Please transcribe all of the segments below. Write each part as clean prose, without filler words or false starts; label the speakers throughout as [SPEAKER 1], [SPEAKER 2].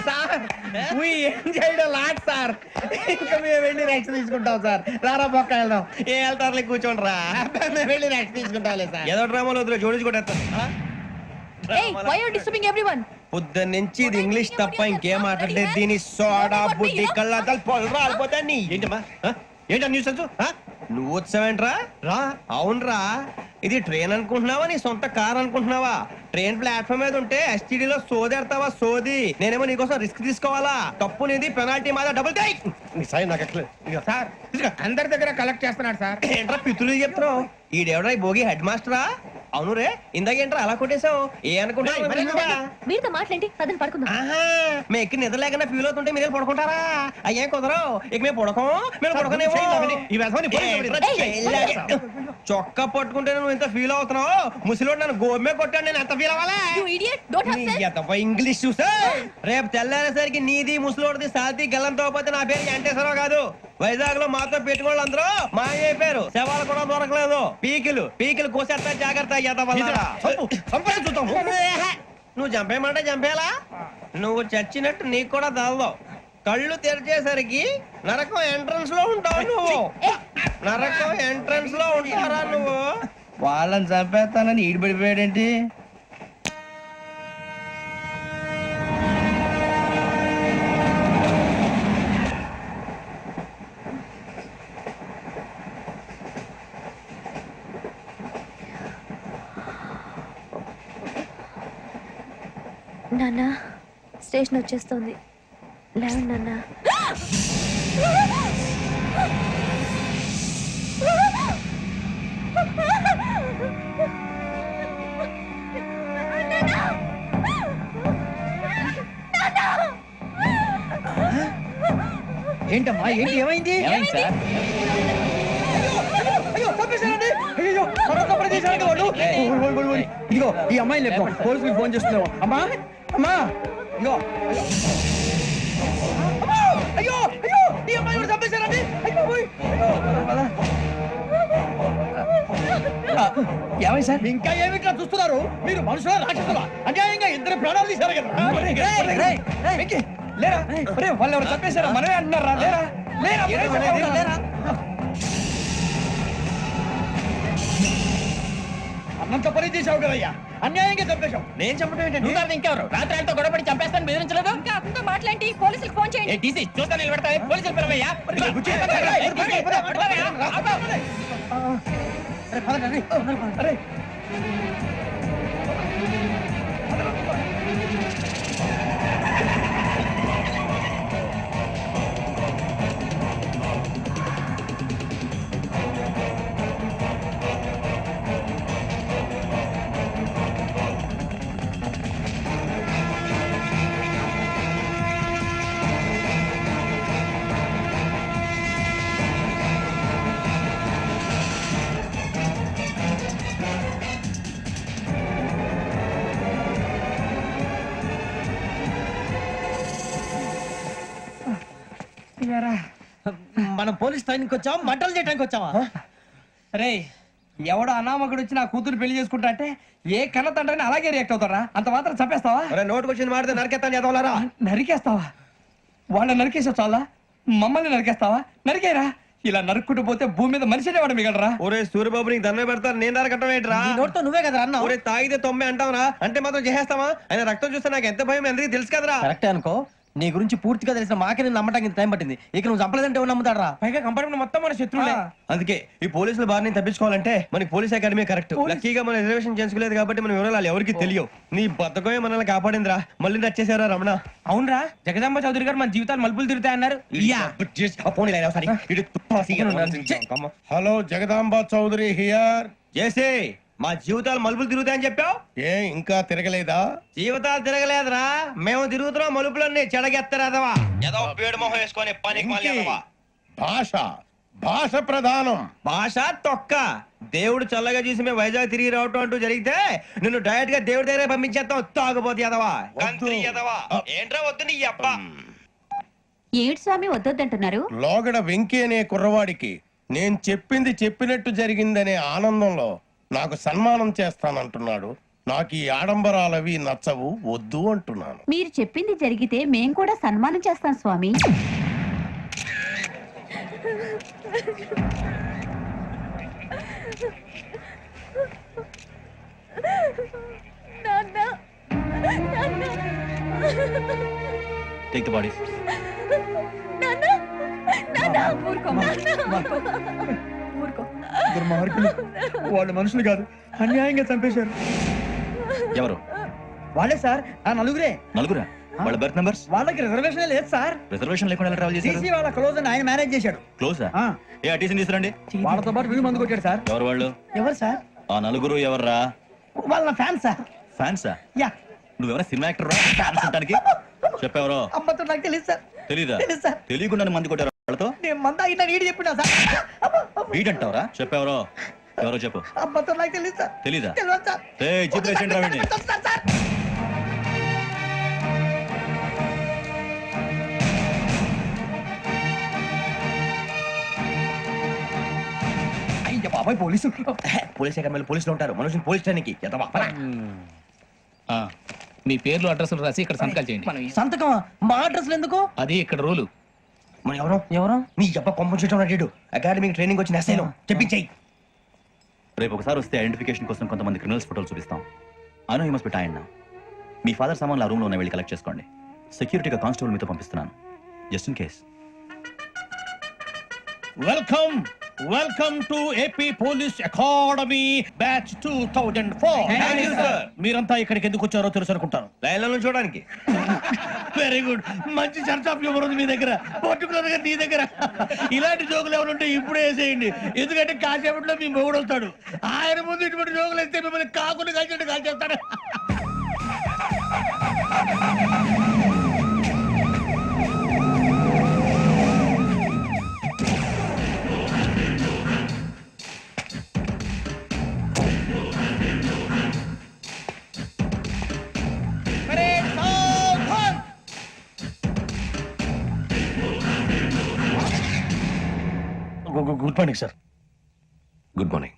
[SPEAKER 1] Sir ఏం చేయడం lot sir. ఇంకా మేము వెళ్ళి రెక్స్ తీసుకుంటాం సార్. రారా పక్క వెళ్దాం. ఏ వెళ్తారులే కూర్చోండి రా. మేము వెళ్ళి రెక్స్ తీసుకుంటాంలే సార్. ఏదో డ్రామాలో వద్దు జోడించుకుంటా. పొద్దున్న నుంచి ఇది ఇంగ్లీష్ తప్ప ఇంకేం మాట్లాడే దీని సోడా బుద్ధి కళ్ళ పొలం రాలిపోతా నీ. ఏంటమ్మా ఏంటా న్యూస్ నువ్వు వచ్చావేంట్రా? రా. అవునరా, ఇది ట్రైన్ అనుకుంటున్నావా నీ సొంత కార్ అనుకుంటున్నావా? ట్రైన్ ప్లాట్ఫామ్ మీద ఉంటే ఎస్టీడీలో సోదేడతావా సోది? నేనేమో నీకోసం రిస్క్ తీసుకోవాలా? తప్పు నీది, పెనాల్టీ మాదా, డబుల్ టై. సార్ అందరి దగ్గర కలెక్ట్ చేస్తున్నాడు సార్. ఏంట్రా పితులు చెప్తున్నావు? ఈడెవడ్రా భోగి హెడ్ మాస్టరా? అవును రే, ఇందాకేంట్రా అలా కొట్టేశావు? ఏ అనుకుంటా మేము ఎక్కి నిద్ర లేకుండా ఫీల్ అవుతుంటే మీరు పడుకుంటారా? అయ్యే కుదరవు. ఇక మేము పడకం, మేము పడకనేమో. చొక్కా పట్టుకుంటే నువ్వు ఎంత ఫీల్ అవుతున్నావు? ముసలివాడు నన్ను గోమే కొట్టాడు, నేను ఎంత ఫీల్ అవ్వాలా? ఇంగ్లీష్ చూసా. రేపు తెల్లారేసరికి నీది ముసలివాడిది సాతి గల్లంతో పోతే నా పేరు వెంకటేశ్వరరావు కాదు. వైజాగ్ లో మాతో పెట్టుకోళ్ళు అందరూ మాయైపోయారు. శవాలు కూడా దొరకలేదు. పీకిలు కోసేస్తా, జాగ్రత్త. నువ్వు చంపేయమంటే చంపేలా? నువ్వు చచ్చినట్టు నీకు కూడా తగదు. కళ్ళు తెరిచేసరికి నరకం ఎంట్రన్స్ లో ఉంటావు నువ్వు. నరకం ఎంట్రన్స్ లో ఉంటారా నువ్వు? వాళ్ళని చంపేస్తానని ఈడిపడిపోయాడేంటి?
[SPEAKER 2] నాన్న స్టేషన్ వచ్చేస్తుంది, లేవండి నాన్న.
[SPEAKER 1] ఏంటమ్మా ఏంటి? ఏమైంది సార్? ఇదిగో ఈ అమ్మాయిని లేపు, పోలీసులకు ఫోన్ చేస్తున్నావు. అమ్మా అమ్మా ఇగో. అయ్యో అయ్యో ఈ అమ్మాయి కూడా చంపేశారండి. ఏమై సార్? ఇంకా ఏమిట్లా చూస్తున్నారు? మీరు మనుషుల రాక్షసులా? అన్యాయంగా ఇద్దరు ప్రాణాలు తీశారు కదా. లేరా వాళ్ళు ఎవరు చంపేశారా? మనమే అంటున్నారా? లేరా లేరా అన్నంత పని చేసావు కదయ్యా, అన్యాయంగా చంపేశావు. నేను చంపడం ఏంటంటే ఇంకెవరు? రాత్రి ఆయనతో గొడవపడి చంపేస్తాను బెదిరించలేదు. ఇంకా అతనితో మాట్లాడి పోలీసులకు ఫోన్ చేయండి. చూస్తా నిలబెడతా. పోలీసులు పిలవయ్యా. మనం పోలీస్ ట్రైనింగ్ వచ్చావా, మంటలు చేయడానికి వచ్చావా? రే ఎవడో అనామకుడు వచ్చి నా కూతురు పెళ్లి చేసుకుంటా అంటే ఏ కన్న తండ్రిని అలాగే రియాక్ట్ అవుతారా? అంత మాత్రం చంపేస్తావా? నోటుకు వచ్చింది మాడితే నరికేస్తాను చదవాలరా. నరికేస్తావా? వాళ్ళని నరికేసా చాలా, మమ్మల్ని నరికేస్తావా? నరికేరా. ఇలా నరుక్కుంటూ పోతే భూమి మీద మనిషినే వాడు మిగలరా. ఒరే సూర్యబాబు నీకు దండ పెడతాను, నేను నరకటం ఏంట్రా? నోటితో నువ్వే కదా అన్నా. ఒరే తాగితే 90 అంటావరా? అంటే మాత్రం చేసేస్తావా? ఆయన రక్తం చూస్తే నాకు ఎంత భయం అందరికీ తెలుసు కదరా. కరెక్టే అనుకో. నీ గురించి పూర్తిగా తెలిసిన మాకే నేను నమ్మటానికి టైం పట్టింది. ఇక నువ్వు చంపలేదంటే ఎవరు నమ్ముతాడరా? పైగా కంపార్ట్మెంట్ మొత్తం మన శత్రువులే. అందుకే ఈ పోలీసుల బారి నుంచి తప్పించుకోవాలంటే మనకి పోలీస్ అకాడమీ కరెక్ట్. లక్కీగా మనం రిజర్వేషన్ చేసుకోలేదు కాబట్టి మన వివరాలు ఎవరికి తెలియవు. నీ బతకమే మనల్ని కాపాడిందిరా. మళ్ళీ నచ్చేసారా రమణ? అవునరా, జగదాంబ చౌదరి గారు మన జీవితాలు మలుపులు తిరుగుతాయన్నారు.
[SPEAKER 3] Hello, Jagadamba Chowdary here.
[SPEAKER 1] చేసే మా జీవితాలు మలుపులు తిరుగుతాయని చెప్పావు.
[SPEAKER 3] ఏ ఇంకా తిరగలేదా?
[SPEAKER 1] జీవితాలు తిరగలేదురా, మేము తిరుగుతున్నాం మలుపులన్నీ. చెడగెత్తరాదవా ఏదో పేడు మొహం వేసుకొని పనికి.
[SPEAKER 3] భాష ప్రధానం.
[SPEAKER 1] భాష తొక్క. దేవుడు చల్లగా చూసి మేము వైజాగ్ తిరిగి రావటం అంటూ జరిగితే నిన్ను డైరెక్ట్ గా దేవుడి దగ్గర పంపించేస్తాం. తాగబోతు ఎదవా, కంత్రి ఎదవా. ఏంట్రా వద్దు నీ అబ్బా.
[SPEAKER 2] ఏడు స్వామి వద్దంటున్నారు?
[SPEAKER 3] లోగడ వెంకీ అనే కుర్రవాడికి నేను చెప్పింది చెప్పినట్టు జరిగిందనే ఆనందంలో నాకు సన్మానం చేస్తానంటున్నాడు. నాకు ఈ ఆడంబరాలవి నచ్చవు, వద్దు అంటున్నాను.
[SPEAKER 2] మీరు చెప్పింది జరిగితే మేం కూడా సన్మానం చేస్తాం స్వామి.
[SPEAKER 4] Take the bodies.
[SPEAKER 1] దుర్మార్గులు, వాళ్ళు మనుషులు కాదు, అన్యాయంగా చంపేశారు.
[SPEAKER 4] ఎవరు?
[SPEAKER 1] వాళ్ళే సార్, ఆ నలుగురే.
[SPEAKER 4] నలుగురా? వాళ్ళ బర్త్ నంబర్స్?
[SPEAKER 1] వాళ్ళకి రిజర్వేషన్ లేదు సార్.
[SPEAKER 4] రిజర్వేషన్ లేకుండా ఎలా ట్రావెల్ చేశారు?
[SPEAKER 1] టీసీ వాళ్ళ క్లోజ్ అని ఆయన మేనేజ్ చేశాడు.
[SPEAKER 4] క్లోజా?
[SPEAKER 1] ఆ,
[SPEAKER 4] ఏ అటీసీని తీసుకురండి.
[SPEAKER 1] వాళ్ళతో పాటు వీళ్ళు మందు కొట్టాడు సార్.
[SPEAKER 4] ఎవరు వాళ్ళు?
[SPEAKER 1] ఎవరు సార్?
[SPEAKER 4] ఆ నలుగురు ఎవర్రా?
[SPEAKER 1] వాళ్ళ ఫ్యాన్ సార్.
[SPEAKER 4] ఫ్యాన్సా?
[SPEAKER 1] యా.
[SPEAKER 4] నువ్వెవరా సినిమా యాక్టర్ రా ఫ్యాన్స్ అంటానికి? చెప్పెవరో?
[SPEAKER 1] అమ్మతో నాకు తెలియదు సార్.
[SPEAKER 4] తెలీదా?
[SPEAKER 1] తెలీదు సార్.
[SPEAKER 4] తెలియకుండా మంది కొట్టారు వాళ్ళతో?
[SPEAKER 1] నేను మంద అయినా నీడి చెప్పినా సార్.
[SPEAKER 4] వీడంటావరా? చెప్పెవరో? ఎవరో చెప్పు.
[SPEAKER 1] అమ్మతో నాకు తెలియదు సార్.
[SPEAKER 4] తెలీదా?
[SPEAKER 1] తెలియదు సార్.
[SPEAKER 4] చెప్పేసి రావండి.
[SPEAKER 1] సార్. అయ్య బాబాయ్, పోలీసు.
[SPEAKER 5] పోలీస్ అకాడమీలో పోలీసులు ఉంటారు, మనుషులు పోలీస్ ట్రైనింగ్కి ఎదవా.
[SPEAKER 6] మీ పేర్లు అడ్రస్లు రాసి ఇక్కడ సంతకాలు చేయండి.
[SPEAKER 1] సంతకం మా అడ్రస్ ఎందుకు?
[SPEAKER 6] అది ఇక్కడ రూలు.
[SPEAKER 5] మనం ఎవరు
[SPEAKER 1] ఎవరు?
[SPEAKER 5] నీ అబ్బ పంపించడం అడిగాడు. అకాడమిక్ ట్రైనింగ్ వచ్చిన ఎస్ఐలో చెప్పించాయి.
[SPEAKER 4] రేపు ఒకసారి వస్తే ఐడెంటిఫికేషన్ కోసం కొంతమంది క్రిమినల్స్ ఫోటోలు చూపిస్తాం. Anu you must be tired now. మీ ఫాదర్ సామాన్లు ఆ రూమ్ లో ఉన్న వెళ్ళి కలెక్ట్ చేసుకోండి. సెక్యూరిటీగా కానిస్టేబుల్ మీతో పంపిస్తున్నాను, just in case.
[SPEAKER 3] Welcome welcome to AP police academy batch 2004. మీరంతా ఇక్కడికి ఎందుకు వచ్చారో తెలుసు అనుకుంటాను.
[SPEAKER 5] లైన్లను చూడడానికి.
[SPEAKER 3] వెరీ గుడ్, మంచి చర్చ ఆఫ్ హ్యూమర్ ఉంది మీ దగ్గర, పర్టికులర్ గా నీ దగ్గర. ఇలాంటి జోకులు ఎవరు ఉంటే ఇప్పుడే వేసేయండి, ఎందుకంటే కాసేపట్లో మీ మొగుడు వస్తాడు. ఆయన ముందు ఇటువంటి జోకులు వేస్తే మిమ్మల్ని కాకుండా కాల్చేట్టు కాల్చేస్తాడు. Good morning sir.
[SPEAKER 5] Good morning.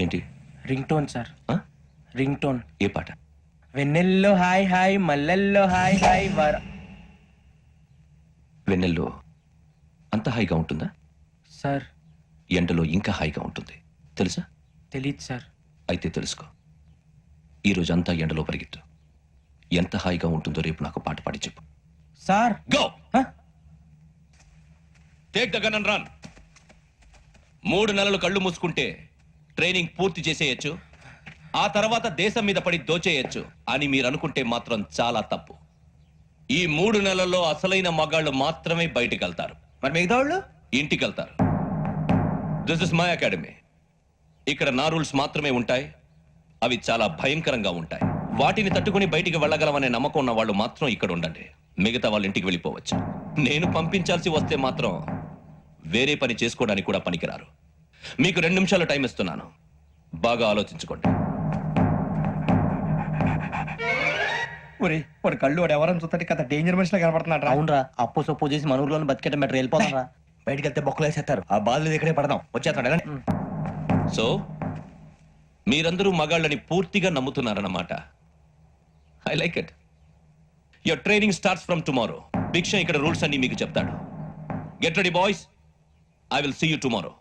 [SPEAKER 5] ఏంటి?
[SPEAKER 7] రింగ్ టోన్ సార్,
[SPEAKER 5] ఆ?
[SPEAKER 7] Ring tone.
[SPEAKER 5] ఏ పాట?
[SPEAKER 7] వెన్నెల్లో హాయ్ హాయ్, మల్లెల్లో హాయ్ హాయ్
[SPEAKER 5] వెన్నెల్లో అంత హాయిగా ఉంటుందా?
[SPEAKER 7] సార్
[SPEAKER 5] ఎండలో ఇంకా హాయిగా ఉంటుంది తెలుసా?
[SPEAKER 7] తెలీదు సార్.
[SPEAKER 5] అయితే తెలుసుకో. ఈరోజు అంతా ఎండలో పరిగెత్తు. ఎంత హాయిగా ఉంటుందో రేపు నాకు పాట పాడి చెప్పు.
[SPEAKER 7] Sir
[SPEAKER 5] go. Take the gun and run. 3 నెలలు కళ్ళు మూసుకుంటే ట్రైనింగ్ పూర్తి చేసేయచ్చు, ఆ తర్వాత దేశం మీద పడి దోచేయచ్చు అని మీరు అనుకుంటే మాత్రం చాలా తప్పు. ఈ 3 నెలల్లో అసలైన మగాళ్ళు మాత్రమే బయటికి వెళ్తారు.
[SPEAKER 7] మరి మిగతా వాళ్ళు
[SPEAKER 5] ఇంటికి వెళ్తారు. This is my academy. ఇక్కడ నా రూల్స్ మాత్రమే ఉంటాయి. అవి చాలా భయంకరంగా ఉంటాయి. వాటిని తట్టుకుని బయటికి వెళ్ళగలమనే నమ్మకం ఉన్న వాళ్ళు మాత్రం ఇక్కడ ఉండండి. మిగతా వాళ్ళు ఇంటికి వెళ్ళిపోవచ్చు. నేను పంపించాల్సి వస్తే మాత్రం వేరే పని చేసుకోవడానికి కూడా పనికిరారు. మీకు 2 నిమిషాలు టైం ఇస్తున్నాను, బాగా ఆలోచించుకోండి.
[SPEAKER 1] వాడు కళ్ళు వాడు ఎవరైనా చూస్తే కథ డేంజర్ మనిషిలో కనపడుతున్నాడు.
[SPEAKER 5] అవునరా, అప్పు సొప్పు చేసి మన ఊర్లో బతికేట బెటర్. వెళ్ళిపోతారా? బయటికి వెళ్తే బొక్కలు వేసేస్తారు. ఆ బాధలు ఇక్కడే పడదాం. వచ్చేస్తాడు. సో మీరందరూ మగాళ్ళని పూర్తిగా నమ్ముతున్నారన్నమాట. I like it. Your training starts from tomorrow. Bhiksha ఇక్కడ రూల్స్ అన్ని మీకు చెప్తాడు. Get ready boys, I will see you tomorrow.